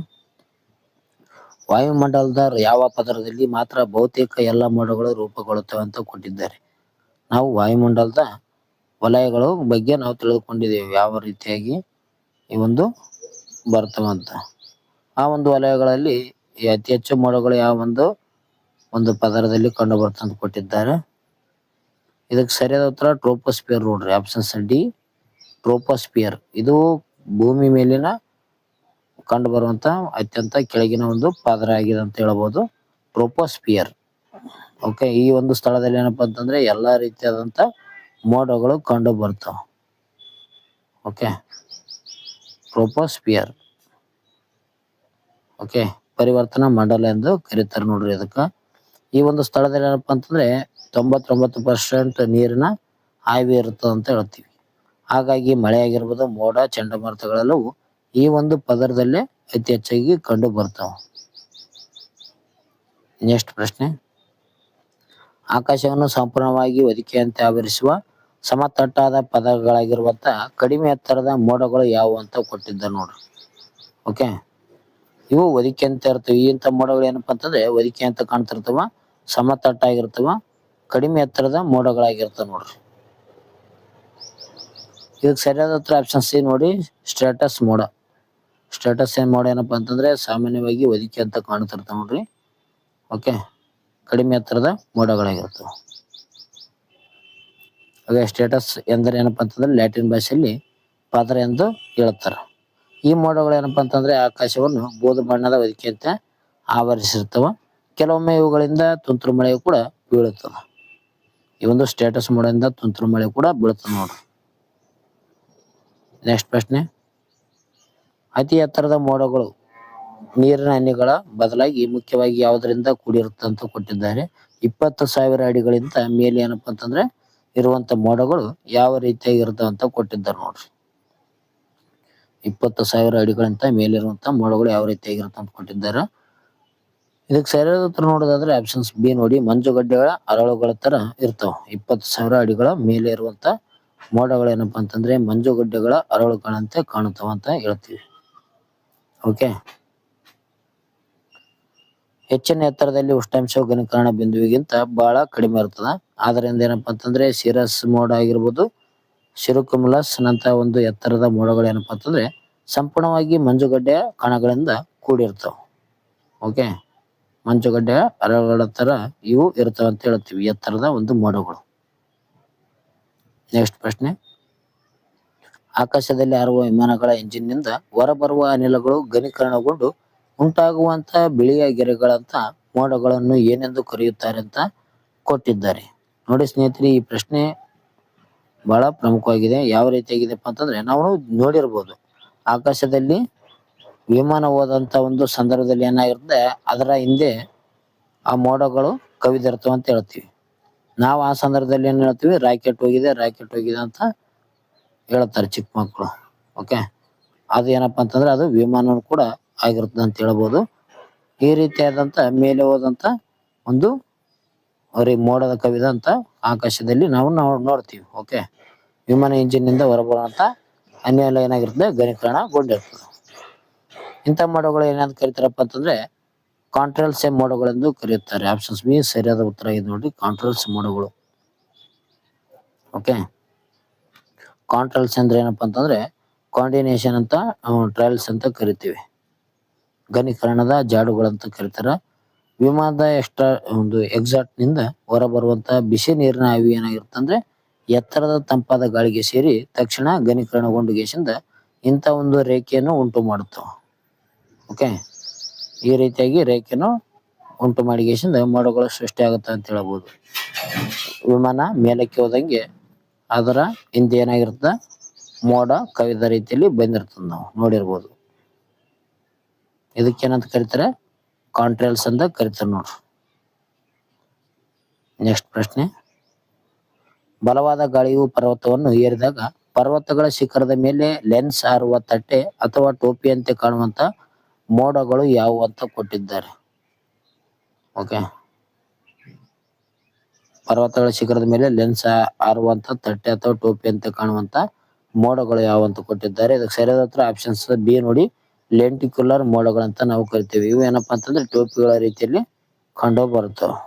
ವಾಯುಮಂಡಲದ ಯಾವ ಪದರದಲ್ಲಿ ಮಾತ್ರ ಬಹುತೇಕ ಎಲ್ಲ ಮೋಡಗಳು ರೂಪುಗೊಳ್ಳುತ್ತವೆ ಅಂತ ಕೊಟ್ಟಿದ್ದಾರೆ. ನಾವು ವಾಯುಮಂಡಲದ ವಲಯಗಳು ಬಗ್ಗೆ ನಾವು ತಿಳಿದುಕೊಂಡಿದ್ದೇವೆ ಯಾವ ರೀತಿಯಾಗಿ ಈ ಒಂದು ಬರ್ತವೆ ಅಂತ. ಆ ಒಂದು ವಲಯಗಳಲ್ಲಿ ಅತಿ ಹೆಚ್ಚು ಮೋಡಗಳು ಯಾವ ಒಂದು ಪದರದಲ್ಲಿ ಕಂಡು ಬರ್ತವೆ ಅಂತ ಕೊಟ್ಟಿದ್ದಾರೆ. ಇದಕ್ಕೆ ಸರಿಯಾದ ಉತ್ತರ ಟ್ರೋಪೋಸ್ಪಿಯರ್ ನೋಡ್ರಿ, ಆಪ್ಷನ್ಸ್ ಡಿ ಟ್ರೋಪೋಸ್ಪಿಯರ್. ಇದು ಭೂಮಿ ಮೇಲಿನ ಕಂಡು ಬರುವಂತ ಅತ್ಯಂತ ಕೆಳಗಿನ ಒಂದು ಪದರ ಆಗಿದೆ ಅಂತ ಹೇಳ್ಬೋದು, ಟ್ರೋಪೋಸ್ಪಿಯರ್. ಓಕೆ, ಈ ಒಂದು ಸ್ಥಳದಲ್ಲಿ ಏನಪ್ಪಾ ಅಂತಂದ್ರೆ ಎಲ್ಲಾ ರೀತಿಯಾದಂತ ಮೋಡಗಳು ಕಂಡು ಬರ್ತಾವ. Okay, troposphere. ಓಕೆ, ಪರಿವರ್ತನಾ ಮಂಡಲ ಎಂದು ಕರೀತಾರೆ ನೋಡ್ರಿ ಅದಕ್ಕ. ಈ ಒಂದು ಸ್ಥಳದಲ್ಲಿ ಏನಪ್ಪಾ ಅಂತಂದ್ರೆ 99% ನೀರಿನ ಆವಿ ಇರ್ತದೆ ಅಂತ ಹೇಳ್ತೀವಿ. ಹಾಗಾಗಿ ಮಳೆ ಆಗಿರ್ಬೋದು, ಮೋಡ, ಚಂಡಮಾರುತಗಳೆಲ್ಲವೂ ಈ ಒಂದು ಪದರದಲ್ಲೇ ಅತಿ ಹೆಚ್ಚಾಗಿ ಕಂಡು ಬರ್ತಾವ. ನೆಕ್ಸ್ಟ್ ಪ್ರಶ್ನೆ, ಆಕಾಶವನ್ನು ಸಂಪೂರ್ಣವಾಗಿ ಹೊದಿಕೆಯಂತೆ ಆವರಿಸುವ ಸಮತಟ್ಟಾದ ಪದರಗಳಾಗಿರುವಂತ ಕಡಿಮೆ ಎತ್ತರದ ಮೋಡಗಳು ಯಾವುವು ಅಂತ ಕೊಟ್ಟಿದ್ದಾರೆ ನೋಡ್ರಿ. ಓಕೆ, ಇವು ಹೊದಿಕೆ ಅಂತ ಇರ್ತವೆ. ಇಂಥ ಮೋಡಗಳು ಏನಪ್ಪಾ ಅಂತಂದ್ರೆ ಹೊದಿಕೆ ಅಂತ ಕಾಣ್ತಿರ್ತವ, ಸಮತಟ್ಟಾಗಿರ್ತವ, ಕಡಿಮೆ ಎತ್ತರದ ಮೋಡಗಳಾಗಿರ್ತವೆ ನೋಡ್ರಿ. ಇದಕ್ಕೆ ಸರಿಯಾದ ಉತ್ತರ ಆಪ್ಷನ್ ಸಿ ನೋಡಿ, ಸ್ಟ್ರಾಟಸ್ ಮೋಡ. ಸ್ಟ್ರಾಟಸ್ ಮೋಡ ಏನಪ್ಪಾ ಅಂತಂದ್ರೆ ಸಾಮಾನ್ಯವಾಗಿ ಹೊದಿಕೆ ಅಂತ ಕಾಣ್ತಿರ್ತಾವ ನೋಡ್ರಿ. ಓಕೆ, ಕಡಿಮೆ ಎತ್ತರದ ಮೋಡಗಳಾಗಿರ್ತವೆ. ಹಾಗೆ ಸ್ಟೇಟಸ್ ಎಂದರೆ ಏನಪ್ಪಾ ಅಂತಂದ್ರೆ ಲ್ಯಾಟಿನ್ ಭಾಷೆಯಲ್ಲಿ ಪದರ ಎಂದು ಹೇಳ್ತಾರೆ. ಈ ಮೋಡಗಳು ಏನಪ್ಪಾ ಅಂತಂದ್ರೆ ಆಕಾಶವನ್ನು ಬೂದು ಬಣ್ಣದ ಹೊದಿಕೆಯಂತೆ ಆವರಿಸಿರ್ತವ. ಕೆಲವೊಮ್ಮೆ ಇವುಗಳಿಂದ ತುಂತುರು ಮಳೆಯು ಕೂಡ ಬೀಳುತ್ತದೆ. ಈ ಒಂದು ಸ್ಟೇಟಸ್ ಮೋಡದಿಂದ ತುಂತುರು ಮಳೆ ಕೂಡ ಬೀಳುತ್ತದೆ ನೋಡ್ರಿ. ನೆಕ್ಸ್ಟ್ ಪ್ರಶ್ನೆ, ಅತಿ ಎತ್ತರದ ಮೋಡಗಳು ನೀರಿನ ಹನಿಗಳ ಬದಲಾಗಿ ಮುಖ್ಯವಾಗಿ ಯಾವುದರಿಂದ ಕೂಡಿರುತ್ತೆ ಅಂತ ಕೊಟ್ಟಿದ್ದಾರೆ. 20,000 ಅಡಿಗಳಿಂದ ಮೇಲೆ ಏನಪ್ಪಾ ಅಂತಂದ್ರೆ ಇರುವಂತ ಮೋಡಗಳು ಯಾವ ರೀತಿಯಾಗಿ ಇರ್ತವೆ ಅಂತ ಕೊಟ್ಟಿದ್ದಾರೆ ನೋಡ್ರಿ. 20,000 ಅಡಿಗಳಿಂದ ಮೇಲಿರುವಂತ ಮೋಡಗಳು ಯಾವ ರೀತಿಯಾಗಿರುತ್ತೆ ಅಂತ ಕೊಟ್ಟಿದ್ದಾರೆ. ಇದಕ್ಕೆ ಸರಿಯಾದ ಉತ್ತರ ನೋಡೋದಾದ್ರೆ ಆಪ್ಷನ್ಸ್ ಬಿ ನೋಡಿ, ಮಂಜುಗಡ್ಡೆಗಳ ಅರಳುಗಳ ತರ ಇರ್ತಾವ. 20,000 ಅಡಿಗಳ ಮೇಲೆ ಇರುವಂತ ಮೋಡಗಳು ಏನಪ್ಪಾ ಅಂತಂದ್ರೆ ಮಂಜುಗಡ್ಡೆಗಳ ಅರಳುಗಳಂತೆ ಕಾಣುತ್ತವ ಅಂತ ಹೇಳ್ತೀವಿ. ಓಕೆ, ಹೆಚ್ಚಿನ ಎತ್ತರದಲ್ಲಿ ಉಷ್ಣಾಂಶವು ಘನೀಕರಣ ಬಿಂದುವಿಗಿಂತ ಬಹಳ ಕಡಿಮೆ ಇರ್ತದ. ಆದ್ರಿಂದ ಏನಪ್ಪಾ ಅಂತಂದ್ರೆ ಸಿರಸ್ ಮೋಡ ಆಗಿರ್ಬೋದು, ಸಿರುಕುಮುಲಸ್ ನಂತಹ ಒಂದು ಎತ್ತರದ ಮೋಡಗಳು ಏನಪ್ಪಾ ಅಂತಂದ್ರೆ ಸಂಪೂರ್ಣವಾಗಿ ಮಂಜುಗಡ್ಡೆಯ ಕಣಗಳಿಂದ ಕೂಡಿರ್ತಾವ. ಓಕೆ, ಮಂಜುಗಡ್ಡೆಯ ಅರಳುಗಳ ತರ ಇವು ಇರ್ತಾವ ಅಂತ ಹೇಳ್ತೀವಿ ಎತ್ತರದ ಒಂದು ಮೋಡಗಳು. ನೆಕ್ಸ್ಟ್ ಪ್ರಶ್ನೆ, ಆಕಾಶದಲ್ಲಿ ಹಾರುವ ವಿಮಾನಗಳ ಎಂಜಿನ್ನಿಂದ ಹೊರಬರುವ ಅನಿಲಗಳು ಘನೀಕರಣಗೊಂಡು ಉಂಟಾಗುವಂತ ಬಿಳಿಯ ಗೆರೆಗಳಂತ ಮೋಡಗಳನ್ನು ಏನೆಂದು ಕರೆಯುತ್ತಾರೆ ಅಂತ ಕೊಟ್ಟಿದ್ದಾರೆ. ನೋಡಿ ಸ್ನೇಹಿತರೆ, ಈ ಪ್ರಶ್ನೆ ಬಹಳ ಪ್ರಮುಖವಾಗಿದೆ. ಯಾವ ರೀತಿಯಾಗಿದೆಪ್ಪ ಅಂತಂದ್ರೆ ನಾವು ನೋಡಿರ್ಬೋದು, ಆಕಾಶದಲ್ಲಿ ವಿಮಾನ ಹೋದಂತ ಒಂದು ಸಂದರ್ಭದಲ್ಲಿ ಏನಾಗಿರುತ್ತೆ, ಅದರ ಹಿಂದೆ ಆ ಮೋಡಗಳು ಕವಿದಿರ್ತವೆ ಅಂತ ಹೇಳ್ತೀವಿ. ನಾವು ಆ ಸಂದರ್ಭದಲ್ಲಿ ಏನ್ ಹೇಳ್ತೀವಿ, ರಾಕೆಟ್ ಹೋಗಿದೆ ಅಂತ ಹೇಳ್ತಾರೆ ಚಿಕ್ಕ ಮಕ್ಕಳು. ಓಕೆ, ಅದು ಏನಪ್ಪಾ ಅಂತಂದ್ರೆ ಅದು ವಿಮಾನ ಕೂಡ ಆಗಿರ್ತದೆ ಅಂತ ಹೇಳ್ಬೋದು. ಈ ರೀತಿಯಾದಂತ ಮೇಲೆ ಹೋದಂತ ಒಂದು ಮೋಡದ ಕವಿದಂತ ಆಕಾಶದಲ್ಲಿ ನಾವು ನೋಡ್ತೀವಿ. ಓಕೆ, ವಿಮಾನ ಇಂಜಿನ್ ನಿಂದ ಹೊರಬರುವಂತ ಅನಿಲ ಏನಾಗಿರ್ತದೆ, ಘನೀಕರಣಗೊಂಡಿರ್ತದೆ. ಇಂಥ ಮೋಡಗಳು ಏನಂತ ಕರೀತಾರಪ್ಪ ಅಂತಂದ್ರೆ ಕಾಂಟ್ರಲ್ಸ್ ಮೋಡಗಳೆಂದು ಕರೆಯುತ್ತಾರೆ. ಆಪ್ಷನ್ಸ್ ಬಿ ಸರಿಯಾದ ಉತ್ತರ ಇದೆ ನೋಡಿ, ಕಾಂಟ್ರಲ್ಸ್ ಮೋಡಗಳು. ಓಕೆ, ಕಾಂಟ್ರಲ್ಸ್ ಅಂದ್ರೆ ಏನಪ್ಪಾ ಅಂತಂದ್ರೆ ಕಾಂಡಿನೇಷನ್ ಅಂತ, ಟ್ರಯಲ್ಸ್ ಅಂತ ಕರಿತೀವಿ. ಘನೀಕರಣದ ಜಾಡುಗಳಂತ ಕರೀತಾರ. ವಿಮಾನದ ಎಕ್ಸಾಸ್ಟ್ ನಿಂದ ಹೊರಬರುವಂತ ಬಿಸಿ ನೀರಿನ ಆವಿ ಏನಾಗಿರುತ್ತೆ ಅಂದ್ರೆ ಎತ್ತರದ ತಂಪಾದ ಗಾಳಿಗೆ ಸೇರಿ ತಕ್ಷಣ ಘನೀಕರಣಗೊಂಡು ಗೇಶಿಂದ ಇಂಥ ಒಂದು ರೇಖೆಯನ್ನು ಉಂಟು ಮಾಡುತ್ತವೆ. ಓಕೆ, ಈ ರೀತಿಯಾಗಿ ರೇಖೆಯನ್ನು ಉಂಟು ಮಾಡಿ ಗೇಶಿಂದ ಮೋಡಗಳು ಸೃಷ್ಟಿ ಆಗುತ್ತೆ ಅಂತ ಹೇಳ್ಬೋದು. ವಿಮಾನ ಮೇಲಕ್ಕೆ ಹೋದಂಗೆ ಅದರ ಹಿಂದೆ ಏನಾಗಿರ್ತದ, ಮೋಡ ಕವಿದ ರೀತಿಯಲ್ಲಿ ಬಂದಿರ್ತದೆ, ನಾವು ನೋಡಿರ್ಬೋದು. ಇದಕ್ಕೇನಂತ ಕರೀತಾರೆ, ಕಾಂಟ್ರಲ್ಸ್ ಅಂತ ಕರೀತಾರೆ ನೋಡ್ರಿ. ನೆಕ್ಸ್ಟ್ ಪ್ರಶ್ನೆ, ಬಲವಾದ ಗಾಳಿಯು ಪರ್ವತವನ್ನು ಏರಿದಾಗ ಪರ್ವತಗಳ ಶಿಖರದ ಮೇಲೆ ಲೆನ್ಸ್ ಹಾರುವ ತಟ್ಟೆ ಅಥವಾ ಟೋಪಿಯಂತೆ ಕಾಣುವಂತ ಮೋಡಗಳು ಯಾವುವು ಅಂತ ಕೊಟ್ಟಿದ್ದಾರೆ. ಓಕೆ, ಪರ್ವತಗಳ ಶಿಖರದ ಮೇಲೆ ಲೆನ್ಸ್ ಹಾರುವಂತ ತಟ್ಟೆ ಅಥವಾ ಟೋಪಿಯಂತೆ ಕಾಣುವಂತ ಮೋಡಗಳು ಯಾವುವು ಅಂತ ಕೊಟ್ಟಿದ್ದಾರೆ. ಇದಕ್ಕೆ ಸರಿಯಾದ ಉತ್ತರ ಆಪ್ಷನ್ಸ್ ಬಿ ನೋಡಿ, ಲೆಂಟಿಕ್ಯುಲರ್ ಮೋಡಗಳಂತ ನಾವು ಕರಿತೀವಿ. ಇವು ಏನಪ್ಪಾ ಅಂತಂದ್ರೆ ಟೋಪಿಗಳ ರೀತಿಯಲ್ಲಿ ಕಂಡು ಬರುತ್ತವೆ.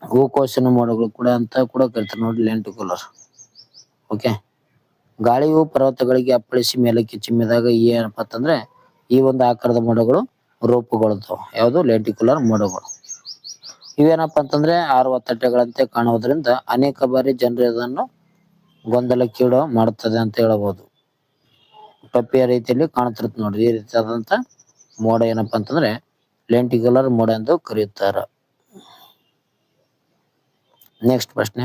ಹೂಕೋಸಿನ ಮೋಡಗಳು ಕೂಡ ಅಂತ ಕೂಡ ಕರಿತಾರೆ ನೋಡಿ, ಲೆಂಟಿಕ್ಯುಲರ್. ಓಕೆ, ಗಾಳಿಯು ಪರ್ವತಗಳಿಗೆ ಅಪ್ಪಳಿಸಿ ಮೇಲಕ್ಕೆ ಚಿಮ್ಮಿದಾಗ ಏನಪ್ಪಾ ಅಂತಂದ್ರೆ ಈ ಒಂದು ಆಕಾರದ ಮೋಡಗಳು ರೂಪುಗೊಳ್ಳುತ್ತವೆ. ಯಾವುದು, ಲೆಂಟಿಕ್ಯುಲರ್ ಮೋಡಗಳು. ಇವೇನಪ್ಪಾ ಅಂತಂದ್ರೆ ಹಾರುವ ತಟ್ಟೆಗಳಂತೆ ಕಾಣುವುದರಿಂದ ಅನೇಕ ಬಾರಿ ಜನರು ಇದನ್ನು ಗೊಂದಲಕ್ಕೀಡು ಮಾಡುತ್ತದೆ ಅಂತ ಹೇಳಬಹುದು. ಟೊಪ್ಪಿಯ ರೀತಿಯಲ್ಲಿ ಕಾಣುತ್ತಿರುತ್ತೆ ನೋಡ್ರಿ. ಈ ರೀತಿಯಾದಂತ ಮೋಡ ಏನಪ್ಪಾ ಅಂತಂದ್ರೆ ಲೆಂಟಿಕ್ಯುಲರ್ ಮೋಡ ಎಂದು ಕರೆಯುತ್ತಾರೆ. ನೆಕ್ಸ್ಟ್ ಪ್ರಶ್ನೆ,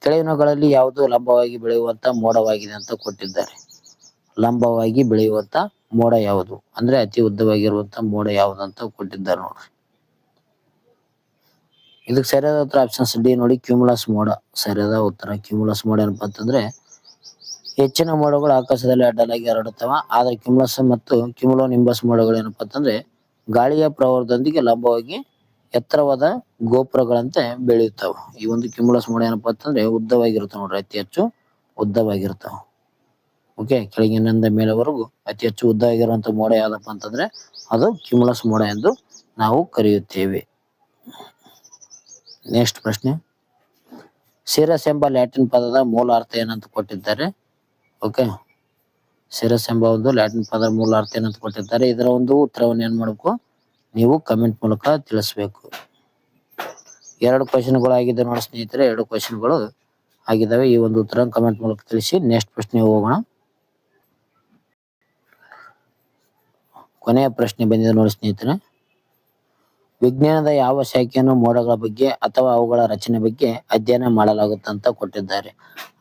ಕೆಳಗಿನವುಗಳಲ್ಲಿ ಯಾವುದು ಲಂಬವಾಗಿ ಬೆಳೆಯುವಂತ ಮೋಡವಾಗಿದೆ ಅಂತ ಕೊಟ್ಟಿದ್ದಾರೆ. ಲಂಬವಾಗಿ ಬೆಳೆಯುವಂತ ಮೋಡ ಯಾವುದು ಅಂದ್ರೆ ಅತಿ ಉದ್ದವಾಗಿರುವಂತ ಮೋಡ ಯಾವುದು ಅಂತ ಕೊಟ್ಟಿದ್ದಾರೆ ನೋಡ್ರಿ. ಇದಕ್ಕೆ ಸರಿಯಾದ ಉತ್ತರ ಆಪ್ಷನ್ಸ್ ಡಿ ನೋಡಿ, ಕ್ಯುಮುಲಸ್ ಮೋಡ ಸರಿಯಾದ ಉತ್ತರ. ಕ್ಯುಮುಲಸ್ ಮೋಡ ಏನಪ್ಪಾ ಅಂತಂದ್ರೆ ಹೆಚ್ಚಿನ ಮೋಡಗಳು ಆಕಾಶದಲ್ಲಿ ಅಡ್ಡಲಾಗಿ ಹರಡುತ್ತವ. ಆದ್ರೆ ಕ್ಯುಮುಲಸ್ ಮತ್ತು ಕ್ಯುಮುಲೋ ನಿಂಬಸ್ ಮೋಡಗಳು ಏನಪ್ಪಾ ಅಂತಂದ್ರೆ ಗಾಳಿಯ ಪ್ರವಾಹದೊಂದಿಗೆ ಲಂಬವಾಗಿ ಎತ್ತರವಾದ ಗೋಪುರಗಳಂತೆ ಬೆಳೆಯುತ್ತಾವ. ಈ ಒಂದು ಕ್ಯುಮುಲಸ್ ಮೋಡ ಏನಪ್ಪಾ ಅಂತಂದ್ರೆ ಉದ್ದವಾಗಿರ್ತಾವ ನೋಡ್ರಿ, ಅತಿ ಹೆಚ್ಚು ಉದ್ದವಾಗಿರ್ತಾವ. ಓಕೆ, ಕೆಳಗಿನಿಂದ ಮೇಲೆವರೆಗೂ ಅತಿ ಹೆಚ್ಚು ಉದ್ದವಾಗಿರುವಂತ ಮೋಡ ಯಾವ್ದಪ್ಪ ಅಂತಂದ್ರೆ ಅದು ಕ್ಯುಮುಲಸ್ ಮೋಡ ಎಂದು ನಾವು ಕರೆಯುತ್ತೇವೆ. ನೆಕ್ಸ್ಟ್ ಪ್ರಶ್ನೆ, ಸಿರಸ್ ಎಂಬ ಲ್ಯಾಟಿನ್ ಪದದ ಮೂಲ ಅರ್ಥ ಏನಂತ ಕೊಟ್ಟಿದ್ದಾರೆ. ಓಕೆ, ಸಿರಸ್ ಎಂಬ ಒಂದು ಲ್ಯಾಟಿನ್ ಪದದ ಮೂಲ ಅರ್ಥ ಏನಂತ ಕೊಟ್ಟಿದ್ದಾರೆ. ಇದರ ಒಂದು ಉತ್ತರವನ್ನು ಏನ್ ಮಾಡಬೇಕು, ನೀವು ಕಮೆಂಟ್ ಮೂಲಕ ತಿಳಿಸ್ಬೇಕು. 2 ಕ್ವಶನ್ಗಳು ಆಗಿದೆ ನೋಡಿ ಸ್ನೇಹಿತರೆ, 2 ಕ್ವಶನ್ಗಳು ಆಗಿದ್ದಾವೆ. ಈ ಒಂದು ಉತ್ತರ ಕಮೆಂಟ್ ಮೂಲಕ ತಿಳಿಸಿ. ನೆಕ್ಸ್ಟ್ ಪ್ರಶ್ನೆ ಹೋಗೋಣ. ಕೊನೆಯ ಪ್ರಶ್ನೆ ಬಂದಿದೆ ನೋಡಿ ಸ್ನೇಹಿತರೆ, ವಿಜ್ಞಾನದ ಯಾವ ಶಾಖೆಯನ್ನು ಮೋಡಗಳ ಬಗ್ಗೆ ಅಥವಾ ಅವುಗಳ ರಚನೆ ಬಗ್ಗೆ ಅಧ್ಯಯನ ಮಾಡಲಾಗುತ್ತೆ ಅಂತ ಕೊಟ್ಟಿದ್ದಾರೆ.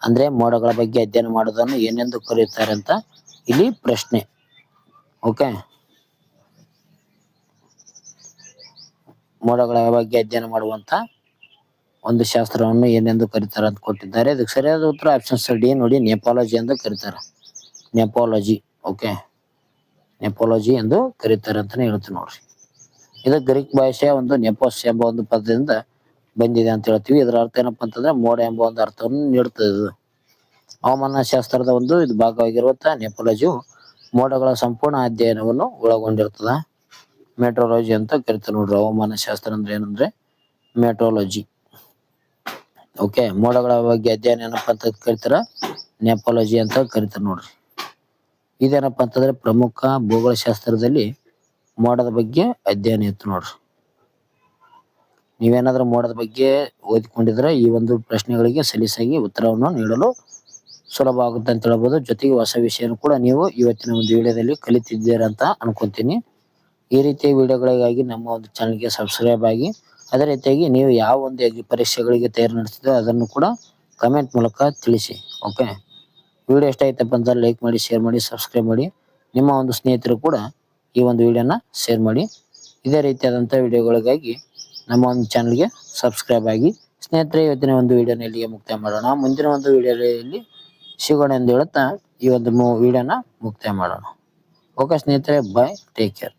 ಅಂದ್ರೆ ಮೋಡಗಳ ಬಗ್ಗೆ ಅಧ್ಯಯನ ಮಾಡೋದನ್ನು ಏನೆಂದು ಕರೆಯುತ್ತಾರೆ ಅಂತ ಇಲ್ಲಿ ಪ್ರಶ್ನೆ. ಓಕೆ, ಮೋಡಗಳ ಬಗ್ಗೆ ಅಧ್ಯಯನ ಮಾಡುವಂತ ಒಂದು ಶಾಸ್ತ್ರವನ್ನು ಏನೆಂದು ಕರೀತಾರೆ ಅಂತ ಕೊಟ್ಟಿದ್ದಾರೆ. ಇದಕ್ಕೆ ಸರಿಯಾದ ಉತ್ತರ ಆಪ್ಷನ್ಸ್ ಡಿ ನೋಡಿ, ನೆಪಾಲಜಿ ಎಂದು ಕರೀತಾರೆ. ನೆಪಾಲಜಿ. ಓಕೆ, ನೆಪಾಲಜಿ ಎಂದು ಕರೀತಾರೆ ಅಂತಾನೆ ಹೇಳ್ತೀವಿ ನೋಡ್ರಿ. ಇದು ಗ್ರೀಕ್ ಭಾಷೆಯ ಒಂದು ನೆಪೋಸ್ ಎಂಬ ಒಂದು ಪದದಿಂದ ಬಂದಿದೆ ಅಂತ ಹೇಳ್ತೀವಿ. ಇದರ ಅರ್ಥ ಏನಪ್ಪಾ ಅಂತಂದ್ರೆ ಮೋಡ ಎಂಬ ಒಂದು ಅರ್ಥವನ್ನು ನೀಡುತ್ತದೆ. ಇದು ಹವಾಮಾನ ಶಾಸ್ತ್ರದ ಒಂದು ಭಾಗವಾಗಿರುವಂತಹ ನೆಪಾಲಜಿಯು ಮೋಡಗಳ ಸಂಪೂರ್ಣ ಅಧ್ಯಯನವನ್ನು ಒಳಗೊಂಡಿರ್ತದ. ಮೆಟ್ರಾಲಜಿ ಅಂತ ಕರಿತಾರೆ ನೋಡ್ರಿ. ಹವಾಮಾನ ಶಾಸ್ತ್ರ ಅಂದ್ರೆ ಏನಂದ್ರೆ ಮೆಟ್ರಾಲಜಿ. ಓಕೆ, ಮೋಡಗಳ ಬಗ್ಗೆ ಅಧ್ಯಯನ ಏನಪ್ಪಾ ಅಂತ ಕರಿತಾರ ನೆಪಾಲಜಿ ಅಂತ ಕರಿತಾರ ನೋಡ್ರಿ. ಇದೇನಪ್ಪಾ ಅಂತಂದ್ರೆ ಪ್ರಮುಖ ಭೂಗೋಳಶಾಸ್ತ್ರದಲ್ಲಿ ಮೋಡದ ಬಗ್ಗೆ ಅಧ್ಯಯನ ಇತ್ತು ನೋಡ್ರಿ. ನೀವೇನಾದ್ರೂ ಮೋಡದ ಬಗ್ಗೆ ಓದಿಕೊಂಡಿದ್ರೆ ಈ ಒಂದು ಪ್ರಶ್ನೆಗಳಿಗೆ ಸಲೀಸಾಗಿ ಉತ್ತರವನ್ನು ನೀಡಲು ಸುಲಭ ಆಗುತ್ತೆ ಅಂತ ಹೇಳ್ಬೋದು. ಜೊತೆಗೆ ಹೊಸ ವಿಷಯನೂ ಕೂಡ ನೀವು ಇವತ್ತಿನ ಒಂದು ವಿಡಿಯೋದಲ್ಲಿ ಕಲಿತಿದ್ದೀರಾ ಅಂತ ಅನ್ಕೊಂತೀನಿ. ಈ ರೀತಿಯ ವಿಡಿಯೋಗಳಿಗಾಗಿ ನಮ್ಮ ಒಂದು ಚಾನಲ್ಗೆ ಸಬ್ಸ್ಕ್ರೈಬ್ ಆಗಿ, ಅದೇ ರೀತಿಯಾಗಿ ನೀವು ಯಾವ ಒಂದು ಪರೀಕ್ಷೆಗಳಿಗೆ ತಯಾರಿ ನಡೆಸಿದ್ರೆ ಅದನ್ನು ಕೂಡ ಕಮೆಂಟ್ ಮೂಲಕ ತಿಳಿಸಿ. ಓಕೆ, ವಿಡಿಯೋ ಇಷ್ಟ ಆಯ್ತಪ್ಪ ಅಂತ ಲೈಕ್ ಮಾಡಿ, ಶೇರ್ ಮಾಡಿ, ಸಬ್ಸ್ಕ್ರೈಬ್ ಮಾಡಿ. ನಿಮ್ಮ ಒಂದು ಸ್ನೇಹಿತರು ಕೂಡ ಈ ಒಂದು ವಿಡಿಯೋನ ಶೇರ್ ಮಾಡಿ. ಇದೇ ರೀತಿಯಾದಂಥ ವಿಡಿಯೋಗಳಿಗಾಗಿ ನಮ್ಮ ಒಂದು ಚಾನಲ್ಗೆ ಸಬ್ಸ್ಕ್ರೈಬ್ ಆಗಿ. ಸ್ನೇಹಿತರೆ, ಇವತ್ತಿನ ಒಂದು ವಿಡಿಯೋನ ಇಲ್ಲಿಗೆ ಮುಕ್ತಾಯ ಮಾಡೋಣ. ಮುಂದಿನ ಒಂದು ವಿಡಿಯೋದಲ್ಲಿ ಸಿಗೋಣ ಎಂದು ಹೇಳುತ್ತಾ ಈ ಒಂದು ವಿಡಿಯೋನ ಮುಕ್ತಾಯ ಮಾಡೋಣ. ಓಕೆ ಸ್ನೇಹಿತರೆ, ಬಾಯ್, ಟೇಕ್ ಕೇರ್.